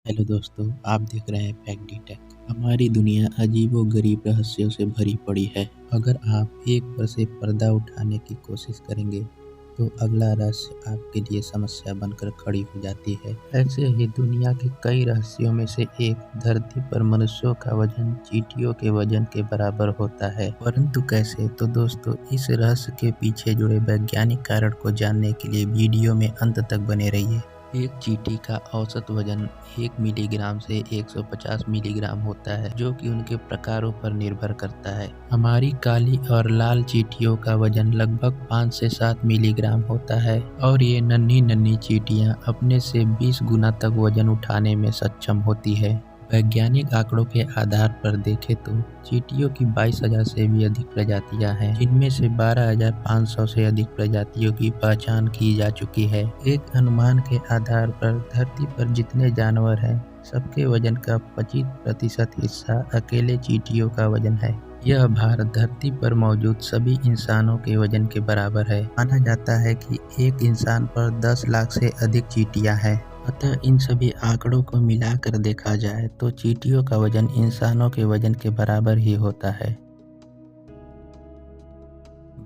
Hello दोस्तों, आप देख रहे हैं फैक्ट टेक। हमारी दुनिया अजीबो-गरीब रहस्यों से भरी पड़ी है। अगर आप एक बार से पर्दा उठाने की कोशिश करेंगे तो अगला रहस्य आपके लिए समस्या बनकर खड़ी हो जाती है। ऐसे ही दुनिया के कई रहस्यों में से एक, धरती पर मनुष्यों का वजन चींटियों के वजन के बराबर होता है। परंतु कैसे? तो दोस्तों, इस रहस्य के पीछे जुड़े वैज्ञानिक कारण को जानने के लिए वीडियो में अंत तक बने रहिए। एक चींटी का औसत वजन 1 मिलीग्राम से 150 मिलीग्राम होता है, जो कि उनके प्रकारों पर निर्भर करता है। हमारी काली और लाल चींटियों का वजन लगभग 5 से 7 मिलीग्राम होता है और ये नन्ही चींटियां अपने से 20 गुना तक वजन उठाने में सक्षम होती है। वैज्ञानिक आंकड़ों के आधार पर देखें तो चींटियों की 22,000 से भी अधिक प्रजातियां हैं, जिनमें से 12,500 से अधिक प्रजातियों की पहचान की जा चुकी है। एक अनुमान के आधार पर धरती पर जितने जानवर हैं, सबके वजन का 25% हिस्सा अकेले चींटियों का वजन है। यह भार धरती पर मौजूद सभी इंसानों के वजन के बराबर है। माना जाता है कि एक इंसान पर 10 लाख से अधिक चींटियां हैं। अतः इन सभी आंकड़ों को मिलाकर देखा जाए तो चींटियों का वजन इंसानों के वजन के बराबर ही होता है।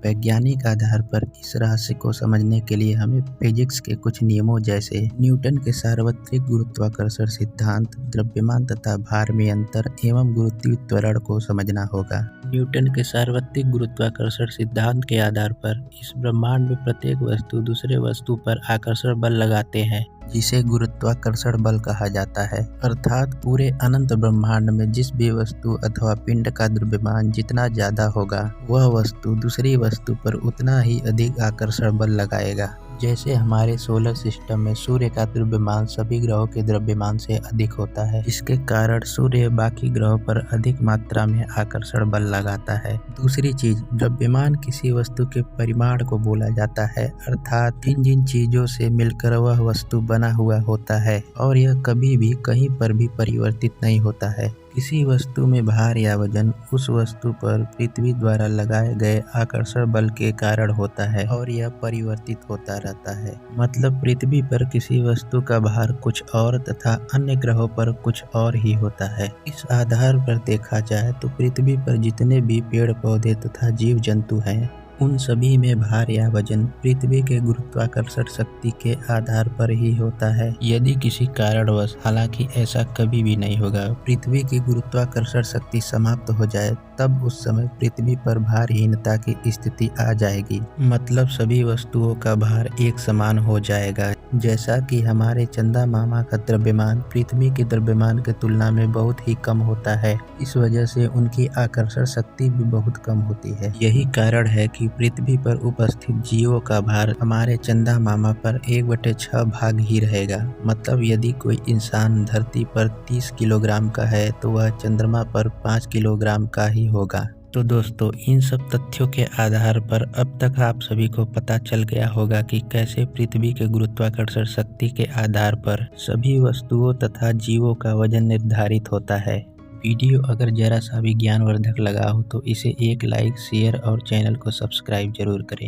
वैज्ञानिक आधार पर इस रहस्य को समझने के लिए हमें फिजिक्स के कुछ नियमों जैसे न्यूटन के सार्वत्रिक गुरुत्वाकर्षण सिद्धांत, द्रव्यमान तथा भार में अंतर एवं गुरुत्वीय त्वरण को समझना होगा। न्यूटन के सार्वत्रिक गुरुत्वाकर्षण सिद्धांत के आधार पर इस ब्रह्मांड में प्रत्येक वस्तु दूसरे वस्तु पर आकर्षण बल लगाते हैं, जिसे गुरुत्वाकर्षण बल कहा जाता है। अर्थात पूरे अनंत ब्रह्मांड में जिस भी वस्तु अथवा पिंड का द्रव्यमान जितना ज्यादा होगा, वह वस्तु दूसरी वस्तु पर उतना ही अधिक आकर्षण बल लगाएगा। जैसे हमारे सोलर सिस्टम में सूर्य का द्रव्यमान सभी ग्रहों के द्रव्यमान से अधिक होता है, इसके कारण सूर्य बाकी ग्रहों पर अधिक मात्रा में आकर्षण बल लगाता है। दूसरी चीज, द्रव्यमान किसी वस्तु के परिमाण को बोला जाता है, अर्थात जिन चीजों से मिलकर वह वस्तु बना हुआ होता है और यह कभी भी कहीं पर भी परिवर्तित नहीं होता है। किसी वस्तु में भार या वजन उस वस्तु पर पृथ्वी द्वारा लगाए गए आकर्षण बल के कारण होता है और यह परिवर्तित होता रहता है। मतलब पृथ्वी पर किसी वस्तु का भार कुछ और तथा अन्य ग्रहों पर कुछ और ही होता है। इस आधार पर देखा जाए तो पृथ्वी पर जितने भी पेड़ पौधे तथा जीव जंतु हैं, उन सभी में भार या वजन पृथ्वी के गुरुत्वाकर्षण शक्ति के आधार पर ही होता है। यदि किसी कारणवश, हालांकि ऐसा कभी भी नहीं होगा, पृथ्वी की गुरुत्वाकर्षण शक्ति समाप्त हो जाए, तब उस समय पृथ्वी पर भारहीनता की स्थिति आ जाएगी। मतलब सभी वस्तुओं का भार एक समान हो जाएगा। जैसा कि हमारे चंदा मामा का द्रव्यमान पृथ्वी के द्रव्यमान की तुलना में बहुत ही कम होता है। इस वजह से उनकी आकर्षण शक्ति भी बहुत कम होती है। यही कारण है कि पृथ्वी पर उपस्थित जीवों का भार हमारे चंदा मामा पर 1/6 भाग ही रहेगा। मतलब यदि कोई इंसान धरती पर 30 किलोग्राम का है तो वह चंद्रमा पर 5 किलोग्राम का ही होगा। तो दोस्तों, इन सब तथ्यों के आधार पर अब तक आप सभी को पता चल गया होगा कि कैसे पृथ्वी के गुरुत्वाकर्षण शक्ति के आधार पर सभी वस्तुओं तथा जीवों का वजन निर्धारित होता है। वीडियो अगर जरा सा भी ज्ञानवर्धक लगा हो तो इसे एक लाइक, शेयर और चैनल को सब्सक्राइब जरूर करें।